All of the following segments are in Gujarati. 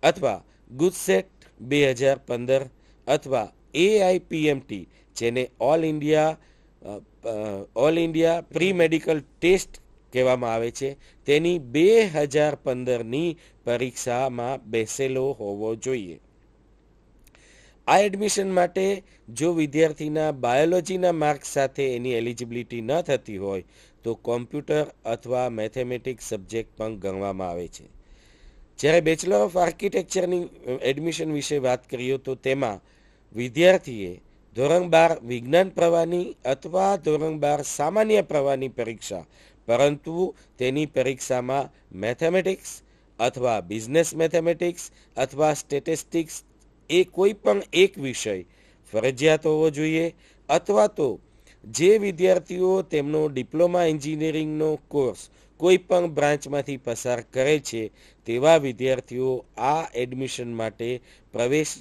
અથવા ગુજસેટ 2015 અથવા AIPMT, જેને all India pre medical test કહેવામાં આવે છે, તેની 2015ની પરીક્ષામાં બેસેલો હોવો જોઈએ. આ એડમિશન માટે જો વિદ્યાર્થીના બાયોલોજીના માર્ક્સ સાથે એની એલિજિબિલિટી ન થતી હોય તો કોમ્પ્યુટર અથવા મેથેમેટિક્સ સબ્જેક્ટ પણ ગણવામાં આવે છે. જ્યારે બેચલર ઓફ આર્કિટેક્ચરની એડમિશન વિશે વાત કરીએ તો તેમાં વિદ્યાર્થીએ ધોરણ 12 વિજ્ઞાન પ્રવાહની અથવા ધોરણ 12 સામાન્ય પ્રવાહની પરીક્ષા, પરંતુ તેની પરીક્ષામાં મેથેમેટિક્સ અથવા બિઝનેસ મેથેમેટિક્સ અથવા સ્ટેટિસ્ટિક્સ એ કોઈ પણ એક વિષય ફરજિયાત હોવો જોઈએ, અથવા તો જે વિદ્યાર્થીઓ તેમનો ડિપ્લોમા એન્જિનિયરિંગનો કોર્સ કોઈ પણ બ્રાન્ચમાંથી પસાર કરે છે તેવા વિદ્યાર્થીઓ આ એડમિશન માટે પ્રવેશ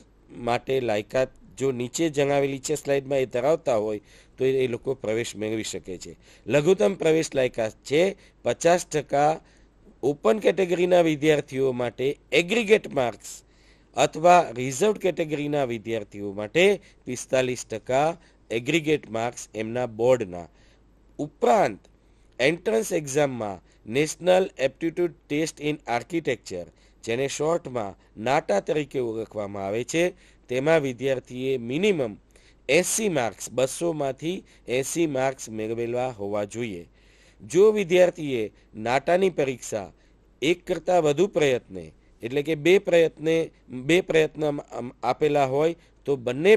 માટે લાયકાત જો નીચે જણાવેલી છે સ્લાઇડમાં એ ધરાવતા હોય તો એ લોકો પ્રવેશ મેળવી શકે છે. લઘુત્તમ પ્રવેશ લાયકાત છે 50% ઓપન કેટેગરીના વિદ્યાર્થીઓ માટે એગ્રીગેટ માર્ક્સ અથવા રિઝર્વ કેટેગરીના વિદ્યાર્થીઓ માટે 45% એગ્રીગેટ માર્ક્સ એમના બોર્ડના. ઉપરાંત એન્ટ્રન્સ એક્ઝામમાં national aptitude test in architecture, જેને શોર્ટમાં નાટા તરીકે ઓળખવામાં આવે છે, તેમાં વિદ્યાર્થીએ મિનિમમ 80 માર્ક્સ 200માંથી 80 માર્ક્સ મેળવેલા હોવા જોઈએ. જો વિદ્યાર્થીએ નાટાની પરીક્ષા એક કરતાં વધુ પ્રયત્ને એટલે કે બે પ્રયત્ન આપેલા હોય તો બંને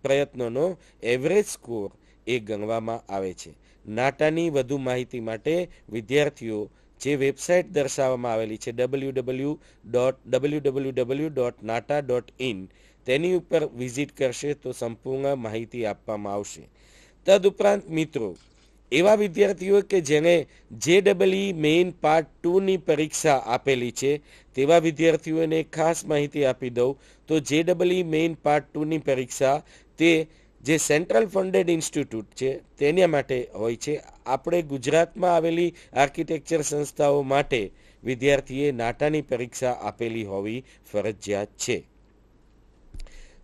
પ્રયત્નોનો એવરેજ સ્કોર એ ગણવામાં આવે છે. નાટાની વધુ માહિતી માટે વિદ્યાર્થીઓ જે વેબસાઇટ દર્શાવવામાં આવેલી છે www.nata.in તેની ઉપર વિઝિટ કરશે તો સંપૂર્ણ માહિતી આપવામાં આવશે. તદુપરાંત મિત્રો, એવા વિદ્યાર્થીઓ કે જેને JEE મેઇન પાર્ટ 2ની પરીક્ષા આપેલી છે તેવા વિદ્યાર્થીઓને ખાસ માહિતી આપી દઉં તો JEE મેઇન પાર્ટ 2ની પરીક્ષા તે જે સેન્ટ્રલ ફંડેડ ઇન્સ્ટિટ્યૂટ છે તેના માટે હોય છે. આપણે ગુજરાતમાં આવેલી આર્કિટેક્ચર સંસ્થાઓ માટે વિદ્યાર્થીએ નાટાની પરીક્ષા આપેલી હોવી ફરજિયાત છે.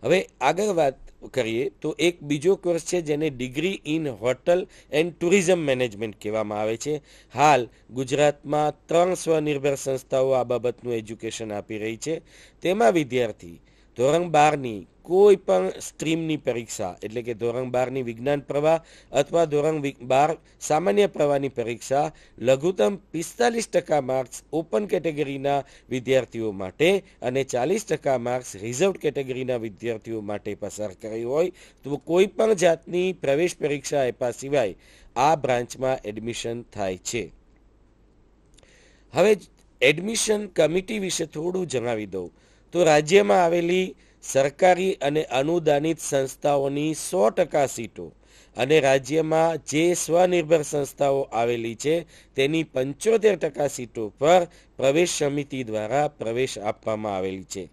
હવે આગળ વાત કરીએ તો એક બીજો કોર્સ છે જેને degree in hotel and tourism management કહેવામાં આવે છે. હાલ ગુજરાતમાં 3 સ્વનિર્ભર સંસ્થાઓ આ બાબતનું એજ્યુકેશન આપી રહી છે. તેમાં વિદ્યાર્થી ધોરણ 12ની કોઈ પણ સ્ટ્રીમની પરીક્ષા એટલે કે ધોરણ 12ની વિજ્ઞાન પ્રવાહ અથવા ધોરણ 12 સામાન્ય પ્રવાહની પરીક્ષા લઘુત્તમ 45% માર્ક્સ ઓપન કેટેગરીના વિદ્યાર્થીઓ માટે અને 40% માર્ક્સ રિઝર્વ કેટેગરીના વિદ્યાર્થીઓ માટે પસાર કરી હોય તો કોઈ પણ જાતની પ્રવેશ પરીક્ષા આપ્યા સિવાય આ બ્રાન્ચમાં એડમિશન થાય છે. હવે એડમિશન કમિટી વિશે થોડું જણાવી દઉં તો રાજ્યમાં આવેલી સરકારી અને અનુદાનિત સંસ્થાઓની 100% સીટો અને રાજ્યમાં જે સ્વનિર્ભર સંસ્થાઓ આવેલી છે તેની 75% સીટો પર પ્રવેશ સમિતિ દ્વારા પ્રવેશ આપવામાં આવેલી છે.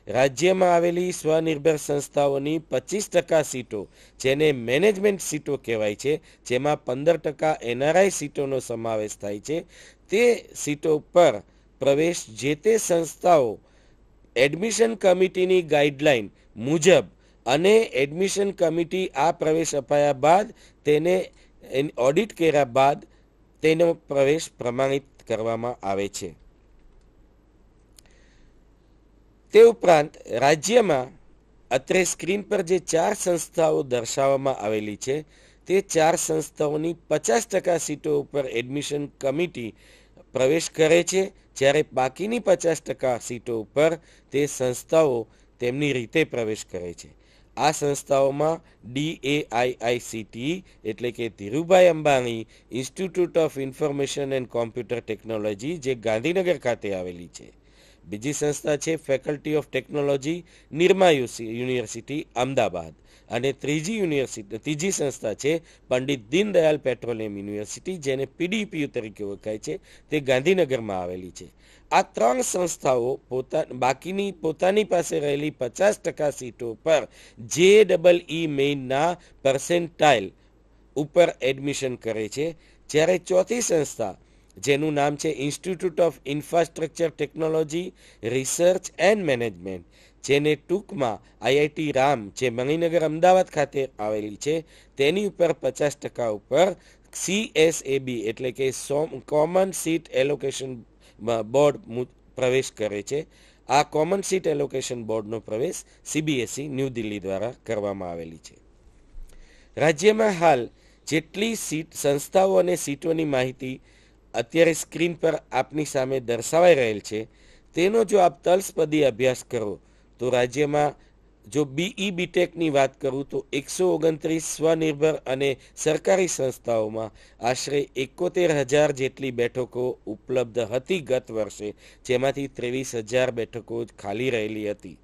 રાજ્યમાં આવેલી સ્વનિર્ભર સંસ્થાઓની 25% સીટો જેને મેનેજમેન્ટ સીટો કહેવાય છે, જેમાં 15% NRI સીટોનો સમાવેશ થાય છે, તે સીટો પર પ્રવેશ જે તે સંસ્થાઓ એડમિશન કમિટીની ગાઈડલાઈન મુજબ અને એડમિશન કમિટી આ પ્રવેશ અપાયા બાદ તેને ઓડિટ કર્યા બાદ તેનો પ્રવેશ પ્રમાણિત કરવામાં આવે છે. તે ઉપરાંત રાજ્યમાં અત્રે સ્ક્રીન પર જે 4 સંસ્થાઓ દર્શાવવામાં આવેલી છે તે 4 સંસ્થાઓની 50% સીટો ઉપર એડમિશન કમિટી પ્રવેશ કરે છે, જ્યારે બાકીની 50% સીટો ઉપર તે સંસ્થાઓ તેમની રીતે પ્રવેશ કરે છે. આ સંસ્થાઓમાં DAIICT એટલે કે Dhirubhai Ambani institute of information and computer technology, જે ગાંધીનગર ખાતે આવેલી છે. બીજી સંસ્થા છે faculty of technology, Nirma university, Ahmedabad. અને ત્રીજી સંસ્થા છે પંડિત દીનદયાલ પેટ્રોલિયમ યુનિવર્સિટી, જેને PDPU તરીકે ઓળખાય છે, તે ગાંધીનગરમાં આવેલી છે. આ 3 સંસ્થાઓ બાકીની પોતાની પાસે રહેલી 50% સીટો પર JEE મેઇનના પર્સેન્ટાઇલ ઉપર એડમિશન કરે છે, જ્યારે ચોથી સંસ્થા જેનું નામ છે institute of infrastructure technology research and management, જેને ટૂંકમાં આઈઆઈટી રામ, જે મણિનગર અમદાવાદ ખાતે આવેલી છે, તેની ઉપર 50% ઉપર CSAB એટલે કે કોમન સીટ એલોકેશન બોર્ડ પ્રવેશ કરે છે. આ કોમન સીટ એલોકેશન બોર્ડનો પ્રવેશ CBSE ન્યૂ દિલ્હી દ્વારા કરવામાં આવેલી છે. રાજ્યમાં હાલ જેટલી સંસ્થાઓ અને સીટોની માહિતી અત્યારે સ્ક્રીન પર આપની સામે દર્શાવાઈ રહેલ છે, તેનો જો આપ તલસ્પદી અભ્યાસ કરો તો રાજ્યમાં જો BE-BTECની વાત કરું તો 129 સ્વનિર્ભર અને સરકારી સંસ્થાઓમાં આશરે 71,000 જેટલી બેઠકો ઉપલબ્ધ હતી ગત વર્ષે, જેમાંથી 23,000 બેઠકો ખાલી રહેલી હતી.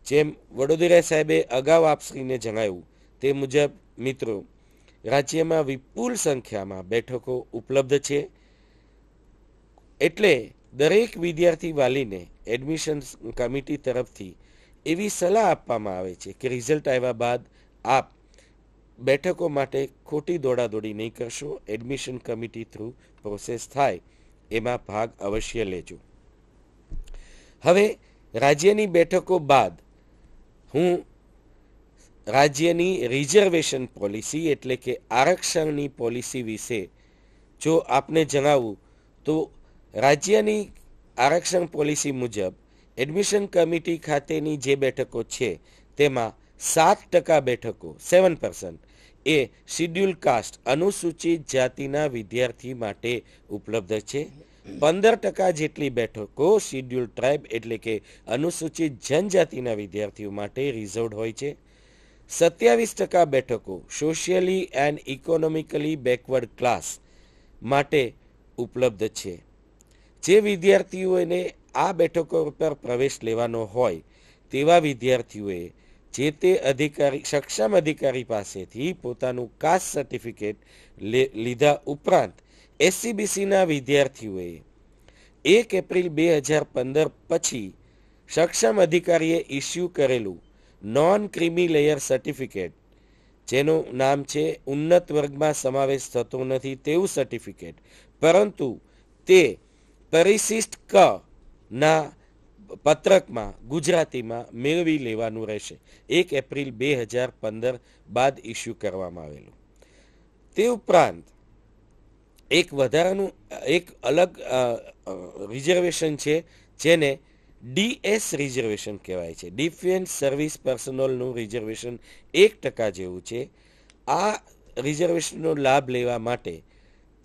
જેમ વડોદરા સાહેબે અગાઉ આપશ્રીને જણાવ્યું તે મુજબ મિત્રો, રાજ્યમાં વિપુલ સંખ્યામાં બેઠકો ઉપલબ્ધ છે. એટલે દરેક વિદ્યાર્થી વાલીને એડમિશન કમિટી તરફથી એવી સલાહ આપવામાં આવે છે કે રિઝલ્ટ આવ્યા બાદ આપ બેઠકો માટે ખોટી દોડાદોડી નહીં કરશો. એડમિશન કમિટી થ્રુ પ્રોસેસ થાય એમાં ભાગ અવશ્ય લેજો. હવે રાજ્યની બેઠકો બાદ હું રાજ્યની રિઝર્વેશન પોલિસી એટલે કે આરક્ષણની પોલિસી વિશે જો આપને જણાવું તો રાજ્યની આરક્ષણ પોલિસી મુજબ એડમિશન કમિટી ખાતેની જે બેઠકો છે તેમાં 7% બેઠકો 7% એ શિડ્યુલ કાસ્ટ અનુસૂચિત જાતિના વિદ્યાર્થી માટે ઉપલબ્ધ છે. 15% જેટલી બેઠકો શિડ્યુલ ટ્રાઇબ એટલે કે અનુસૂચિત જનજાતિના વિદ્યાર્થીઓ માટે રિઝર્વડ હોય છે. 27% બેઠકો socially and economically backward class માટે ઉપલબ્ધ છે. જે વિદ્યાર્થીઓને આ બેઠકો પર પ્રવેશ લેવાનો હોય તેવા વિદ્યાર્થીઓએ જે તે સક્ષમ અધિકારી પાસેથી પોતાનું કાસ્ટ સર્ટિફિકેટ લીધા ઉપરાંત SCBCના વિદ્યાર્થીઓએ 1 એપ્રિલ 2015 પછી સક્ષમ અધિકારીએ ઇસ્યુ કરેલું નોન ક્રીમી લેયર સર્ટિફિકેટ, જેનું નામ છે ઉન્નત વર્ગમાં સમાવેશ થતો નથી તેવું સર્ટિફિકેટ, પરંતુ તે પરિશિષ્ટ ક ના પત્રકમાં ગુજરાતીમાં મેળવી લેવાનું રહેશે. 1 એપ્રિલ 2015 બાદ ઇસ્યુ કરવામાં આવેલું. તે ઉપરાંત એક અલગ રિઝર્વેશન છે જેને DS રિઝર્વેશન કહેવાય છે. ડિફેન્સ સર્વિસ પર્સનલનું રિઝર્વેશન 1% જેવું છે. આ રિઝર્વેશનનો લાભ લેવા માટે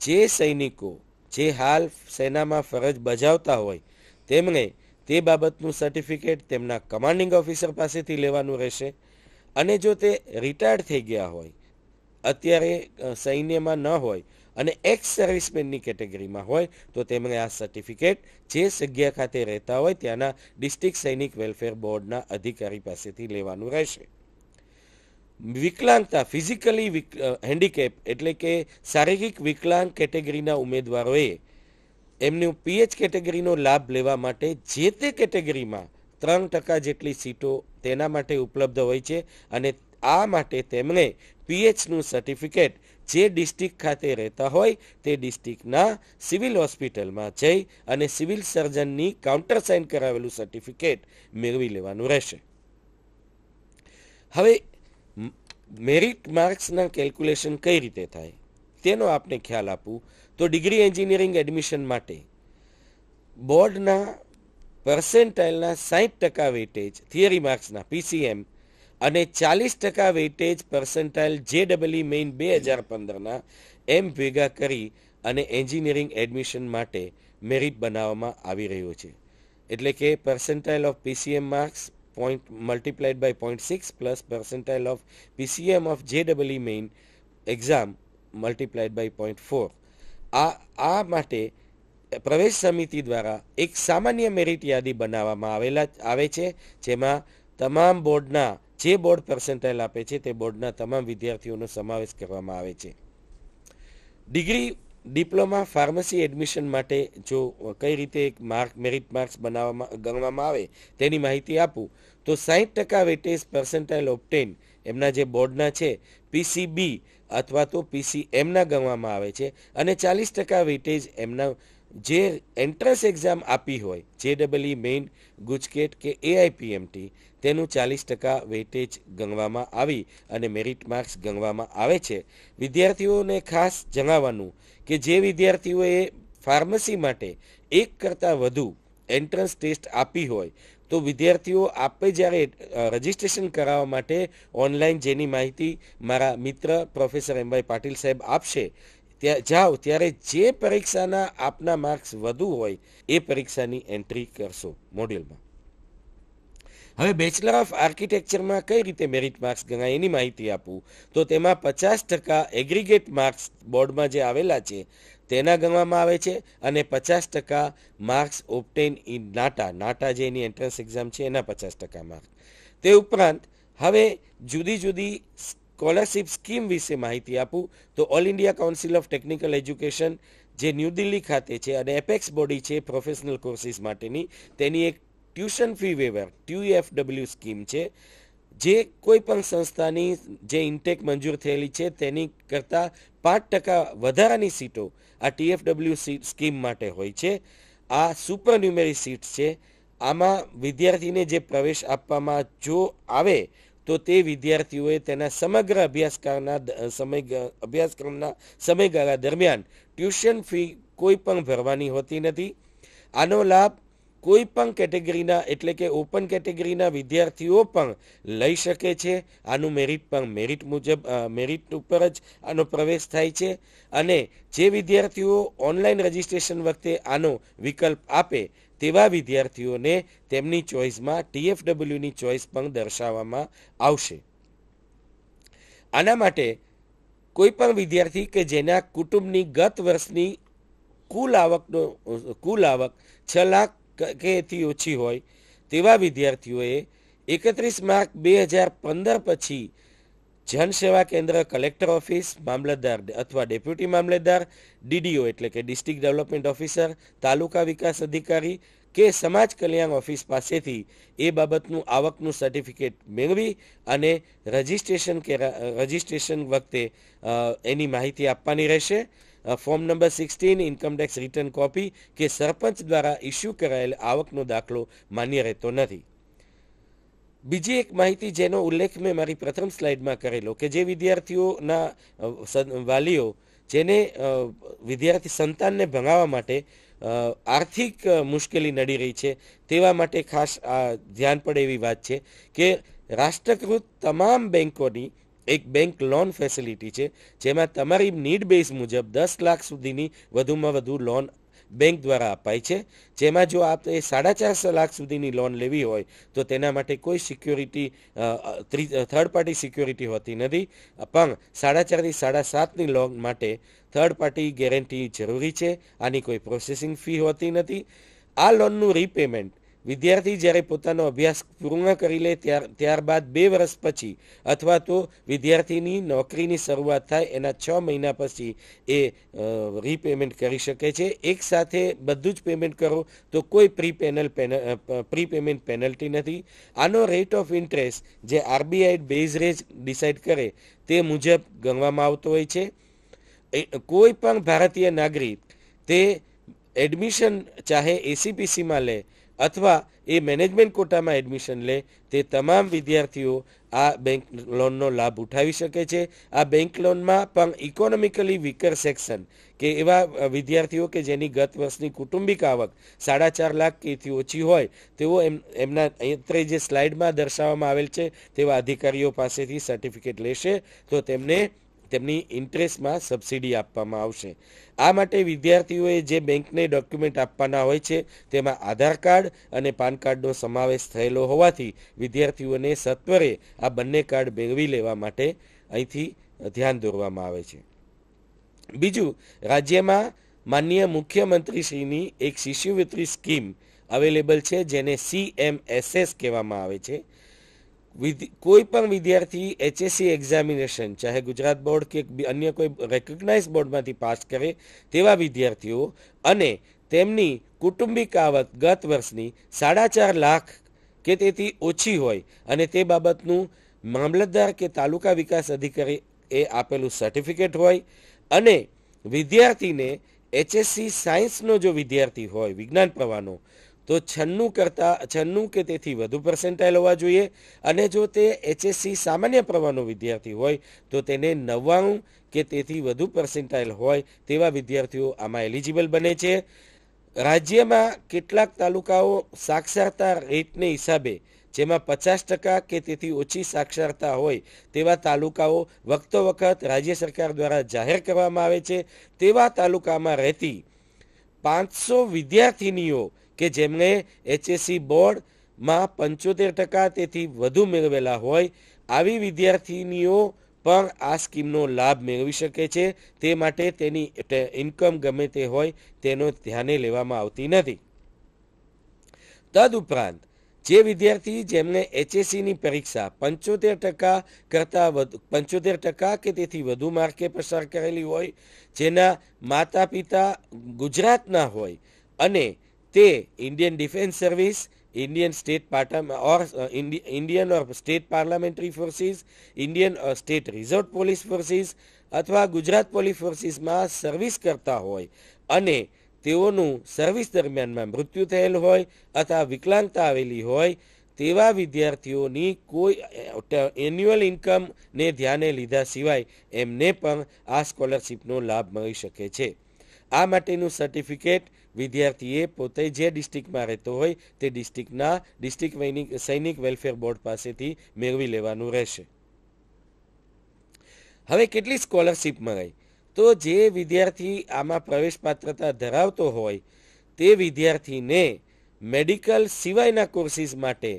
જે સૈનિકો જે હાલ સેનામાં ફરજ બજાવતા હોય તેમણે તે બાબતનું સર્ટિફિકેટ તેમના કમાન્ડિંગ ઓફિસર પાસેથી લેવાનું રહેશે. અને જો તે રિટાયર્ડ થઈ ગયા હોય, અત્યારે સૈન્યમાં ન હોય અને એક્સ સર્વિસમેનની કેટેગરીમાં હોય તો તેમણે આ સર્ટિફિકેટ જે જગ્યા ખાતે રહેતા હોય ત્યાંના ડિસ્ટ્રિક્ટ સૈનિક વેલફેર બોર્ડના અધિકારી પાસેથી લેવાનું રહેશે. વિકલાંગતા ફિઝિકલી હેન્ડીકેપ એટલે કે શારીરિક વિકલાંગ કેટેગરીના ઉમેદવારોએ એમનું PH કેટેગરીનો લાભ લેવા માટે જે તે કેટેગરીમાં 3% જેટલી સીટો તેના માટે ઉપલબ્ધ હોય છે. અને આ માટે તેમણે PHનું સર્ટિફિકેટ જે ડિસ્ટ્રિક્ટ ખાતે રહેતા હોય તે ડિસ્ટ્રિક્ટના સિવિલ હોસ્પિટલમાં જઈ અને સિવિલ સર્જનની કાઉન્ટર સાઇન કરાવેલું સર્ટિફિકેટ મેળવી લેવાનું રહેશે. હવે મેરિટ માર્ક્સના કેલ્ક્યુલેશન કઈ રીતે થાય તેનો આપને ખ્યાલ આપું તો ડિગ્રી એન્જિનિયરિંગ એડમિશન માટે બોર્ડના પર્સેન્ટાઇલના 60% વેઇટેજ થિયરી માર્ક્સના PCM અને 40% વેઇટેજ પર્સેન્ટાઇલ JEE મેઇન 2015ના એમ ભેગા કરી અને એન્જિનિયરિંગ એડમિશન માટે મેરિટ બનાવવામાં આવી રહ્યો છે. એટલે કે percentile of PCM marks multiplied by 0.6 plus percentile of PCM of JEE main exam multiplied by 0.4. આ માટે પ્રવેશ સમિતિ દ્વારા એક સામાન્ય મેરિટ યાદી બનાવવામાં આવે છે, જેમાં તમામ બોર્ડના જે બોર્ડ પર્સેન્ટાઇલ આપે છે તે બોર્ડના તમામ વિદ્યાર્થીઓનો સમાવેશ કરવામાં આવે છે. ડિગ્રી ડિપ્લોમા ફાર્મસી એડમિશન માટે જો કઈ રીતે એક મેરિટ માર્ક્સ ગણવામાં આવે તેની માહિતી આપું તો 60% વેટેજ પર્સન્ટાઇલ ઓબ્ટેન એમના જે બોર્ડના છે પીસીબી અથવા તો પીસીએમના ગણવામાં આવે છે અને 40% વેટેજ એમના જે એન્ટ્રન્સ એક્ઝામ આપી હોય JEE મેઇન ગુજકેટ કે AIPMT તેનું 40% વેટેજ ગણવામાં આવી અને મેરિટ માર્ક્સ ગણવામાં આવે છે. વિદ્યાર્થીઓને ખાસ જણાવવાનું કે જે વિદ્યાર્થીઓએ ફાર્મસી માટે એક કરતાં વધુ એન્ટ્રન્સ ટેસ્ટ આપી હોય તો વિદ્યાર્થીઓ આપે જ્યારે રજિસ્ટ્રેશન કરાવવા માટે ઓનલાઈન જેની માહિતી મારા મિત્ર પ્રોફેસર MY પાટીલ સાહેબ આપશે ત્યાં જાઓ ત્યારે જે પરીક્ષાના આપના માર્ક્સ વધુ હોય એ પરીક્ષાની એન્ટ્રી કરશો મોડ્યુલમાં. હવે બેચલર ઓફ આર્કિટેક્ચરમાં કઈ રીતે મેરિટ માર્ક્સ ગણાય એની માહિતી આપું તો તેમાં 50% એગ્રીગેટ માર્ક્સ બોર્ડમાં જે આવેલા છે તેના ગણવામાં આવે છે અને 50% માર્ક્સ ઓબ્ટેન ઇન નાટા જે એની એન્ટ્રન્સ એક્ઝામ છે એના 50% માર્ક્સ. તે ઉપરાંત હવે જુદી જુદી સ્કોલરશિપ સ્કીમ વિશે માહિતી આપું તો all India council of technical education જે ન્યૂ દિલ્હી ખાતે છે અને એપેક્સ બોડી છે પ્રોફેશનલ કોર્સિસ માટેની તેની એક tuition fee waiver TUFW scheme છે જે કોઈ પણ સંસ્થાની જે ઇન્ટેક મંજૂર થયેલી છે તેની કરતાં 5% વધારાની સીટો આ TFW સ્કીમ માટે હોય છે. આ સુપર ન્યુમેરી સીટ્સ છે. આમાં વિદ્યાર્થીને જે પ્રવેશ આપવામાં જો આવે તો તે વિદ્યાર્થીઓએ તેના સમગ્ર અભ્યાસક્રમના સમયગાળા દરમિયાન ટ્યુશન ફી કોઈ પણ ભરવાની હોતી નથી. આનો લાભ કોઈ પણ કેટેગરીના એટલે કે ઓપન કેટેગરીના વિદ્યાર્થીઓ પણ લઈ શકે છે. આનું મેરિટ પણ મેરિટ ઉપર જ આનો પ્રવેશ થાય છે અને જે વિદ્યાર્થીઓ ઓનલાઈન રજિસ્ટ્રેશન વખતે આનો વિકલ્પ આપે તેવા વિદ્યાર્થીઓને તેમની ચોઇસમાં TFWની ચોઇસ પણ દર્શાવવામાં આવશે. આના માટે કોઈ પણ વિદ્યાર્થી કે જેના કુટુંબની ગત વર્ષની કુલ આવક 6 લાખ કે એથી ઓછી હોય તેવા વિદ્યાર્થીઓએ 31 માર્ચ 2015 પછી જનસેવા કેન્દ્ર, કલેક્ટર ઓફિસ, મામલતદાર અથવા ડેપ્યુટી મામલતદાર, DDO એટલે કે ડિસ્ટ્રિક્ટ ડેવલપમેન્ટ ઓફિસર, તાલુકા વિકાસ અધિકારી કે સમાજ કલ્યાણ ઓફિસ પાસેથી એ બાબતનું આવકનું સર્ટિફિકેટ મેળવી અને રજિસ્ટ્રેશન વખતે એની માહિતી આપવાની રહેશે. Form number 16 income tax return copy કે સરપંચ દ્વારા ઇસ્યુ કરાયેલ આવકનો દાખલો માન્ય રહેતો નથી. બીજી એક માહિતી જેનો ઉલ્લેખ મેં મારી પ્રથમ સ્લાઇડમાં કરેલો કે જે વિદ્યાર્થીઓના વાલીઓ જેને વિદ્યાર્થી સંતાનને ભણાવવા માટે આર્થિક મુશ્કેલી નડી રહી છે તેવા માટે ખાસ ધ્યાન પડે એવી વાત છે કે રાષ્ટ્રકૃત તમામ બેન્કોની એક બેંક લોન ફેસિલિટી છે જેમાં તમારી નીડ બેઝ મુજબ 10 લાખ સુધીની વધુમાં વધુ લોન બેંક દ્વારા અપાય છે. જેમાં જો આપણે 4.5 લાખ સુધીની લોન લેવી હોય તો તેના માટે કોઈ સિક્યોરિટી થર્ડ પાર્ટી સિક્યોરિટી હોતી નથી પણ 4.5 થી 7.5ની લોન માટે થર્ડ પાર્ટી ગેરંટી જરૂરી છે. આની કોઈ પ્રોસેસિંગ ફી હોતી નથી. આ લોનનું રીપેમેન્ટ વિદ્યાર્થી જ્યારે પોતાનો અભ્યાસ પૂર્ણ કરી લે ત્યારબાદ 2 વર્ષ પછી અથવા તો વિદ્યાર્થીની નોકરીની શરૂઆત થાય એના 6 મહિના પછી એ રીપેમેન્ટ કરી શકે છે. એક સાથે બધું જ પેમેન્ટ કરો તો કોઈ પ્રીપેમેન્ટ પેનલ્ટી નથી. આનો રેટ ઓફ ઇન્ટરેસ્ટ જે RBI બેઝ રેટ ડિસાઇડ કરે તે મુજબ ગણવામાં આવતો હોય છે. કોઈ પણ ભારતીય નાગરિક તે એડમિશન ચાહે ACPCમાં લે અથવા એ મેનેજમેન્ટ કોટામાં એડમિશન લે તે તમામ વિદ્યાર્થીઓ આ બેંક લોનનો લાભ ઉઠાવી શકે છે. આ બેંક લોનમાં પણ ઇકોનોમિકલી વીકર સેક્શન કે એવા વિદ્યાર્થીઓ કે જેની ગત વર્ષની કુટુંબિક આવક 4.5 લાખ કે એથી ઓછી હોય તેઓ એમના અત્રે જે સ્લાઇડમાં દર્શાવવામાં આવેલ છે તેવા અધિકારીઓ પાસેથી સર્ટિફિકેટ લેશે તો તેમને તેમની ઇન્ટરેસ્ટમાં સબસિડી આપવામાં આવશે. આ માટે વિદ્યાર્થીઓએ જે બેંકને ડોક્યુમેન્ટ આપવાના હોય છે તેમાં આધાર કાર્ડ અને પાન કાર્ડનો સમાવેશ થયેલો હોવાથી વિદ્યાર્થીઓને સત્વરે આ બંને કાર્ડ મેળવી લેવા માટે અહીંથી ધ્યાન દોરવામાં આવે છે. બીજું, રાજ્યમાં માનનીય મુખ્યમંત્રીશ્રીની એક શિષ્યવૃત્તિ સ્કીમ અવેલેબલ છે જેને CMSS કહેવામાં આવે છે. કોઈ પણ વિદ્યાર્થી HSC એક્ઝામિનેશન ચાહે ગુજરાત બોર્ડ કે અન્ય કોઈ રેકગ્નાઇઝ બોર્ડમાંથી પાસ કરે તેવા વિદ્યાર્થીઓ અને તેમની કુટુંબિક આવક ગત વર્ષની 4.5 લાખ કે તેથી ઓછી હોય અને તે બાબતનું મામલતદાર કે તાલુકા વિકાસ અધિકારી એ આપેલું સર્ટિફિકેટ હોય અને વિદ્યાર્થીને HSC સાયન્સનો જો વિદ્યાર્થી હોય વિજ્ઞાન પ્રવાહનો તો 96 કે તેથી વધુ પર્સન્ટાઇલ હોવા જોઈએ અને જો તે HSC સામાન્ય પ્રવાહનો વિદ્યાર્થી હોય તો તેને 99 કે તેથી વધુ પર્સન્ટાઇલ હોય તેવા વિદ્યાર્થીઓ આમાં એલિજિબલ બને છે. રાજ્યમાં કેટલાક તાલુકાઓ સાક્ષરતા રેટને હિસાબે જેમાં 50% કે તેથી ઓછી સાક્ષરતા હોય તેવા તાલુકાઓ વખતો વખત રાજ્ય સરકાર દ્વારા જાહેર કરવામાં આવે છે. તેવા તાલુકામાં રહેતી 500 વિદ્યાર્થીનીઓ કે જેમણે HSC બોર્ડમાં 75% તેથી વધુ મેળવેલા હોય આવી વિદ્યાર્થીનીઓ પણ આ સ્કીમનો લાભ મેળવી શકે છે. તે માટે તેની ઇન્કમ ગમે તે હોય તેનો ધ્યાને લેવામાં આવતી નથી. તદુપરાંત જે વિદ્યાર્થી જેમણે HSCની પરીક્ષા 75% કરતાં વધુ 75% કે તેથી વધુ માર્કે પસાર કરેલી હોય, જેના માતા પિતા ગુજરાતના હોય અને તે Indian defence service, Indian state और इंडियन और स्टेट पार्लामेंटरी फोर्सिस, इंडियन और स्टेट रिजर्व पोलीस फोर्सिस अथवा गुजरात पोलीस फोर्सिस में सर्विस करता होय अने तेओनुं सर्विस दरमियान में मृत्यु थयेल होय अथवा विकलांगता आवेली होय तेवा विद्यार्थीओनी कोई एन्युअल इनकम ने ध्याने लीधा सिवाय एमने पण आ स्कॉलरशीपनो लाभ मळी शके छे. आ माटेनुं सर्टिफिकेट विद्यार्थीए पोते जे डिस्ट्रिक्टमां रहेतो होय ते डिस्ट्रिक्टना डिस्ट्रिक्ट सैनिक वेलफेर बोर्ड पासेथी मेळवी लेवानुं रहेशे. हवे केटली स्कॉलरशीप मळे तो जे विद्यार्थी आमां प्रवेश पात्रता धरावतो होय ते विद्यार्थीने मेडिकल सिवायना कोर्सिस माटे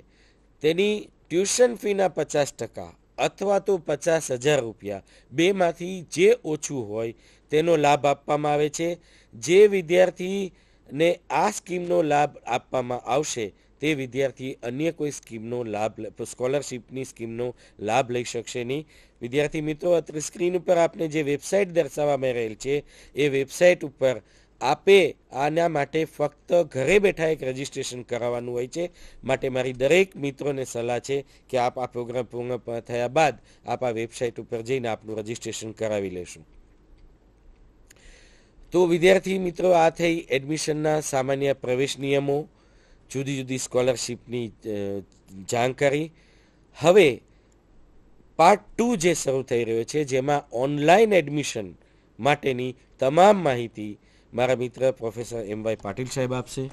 तेनी ट्यूशन फीना 50% अथवा तो 50,000 રૂપિયા બેમાંથી જે ઓછું હોય તેનો લાભ આપવામાં આવે છે. જે વિદ્યાર્થીને આ સ્કીમનો લાભ આપવામાં આવશે તે વિદ્યાર્થી અન્ય કોઈ સ્કીમનો લાભ સ્કોલરશીપની સ્કીમનો લાભ લઈ શકશે નહીં. વિદ્યાર્થી મિત્રો, અત્રે સ્ક્રીન ઉપર આપને જે વેબસાઇટ દર્શાવવામાં રહેલ છે એ વેબસાઇટ ઉપર આપે આના માટે ફક્ત ઘરે બેઠા એક રજિસ્ટ્રેશન કરાવવાનું હોય છે. માટે મારી દરેક મિત્રોને સલાહ છે કે આપ આ પ્રોગ્રામ પૂર્ણ થયા બાદ આપ આ વેબસાઇટ ઉપર જઈને આપનું રજિસ્ટ્રેશન કરાવી લેશું. તો વિદ્યાર્થી મિત્રો, આ થઈ એડમિશનના સામાન્ય પ્રવેશ નિયમો, જુદી જુદી સ્કોલરશીપની જાણકારી. હવે પાર્ટ 2 જે શરૂ થઈ રહ્યો છે જેમાં ઓનલાઈન એડમિશન માટેની તમામ માહિતી મારા મિત્ર પ્રોફેસર M.Y. પાટીલ સાહેબ આપશે.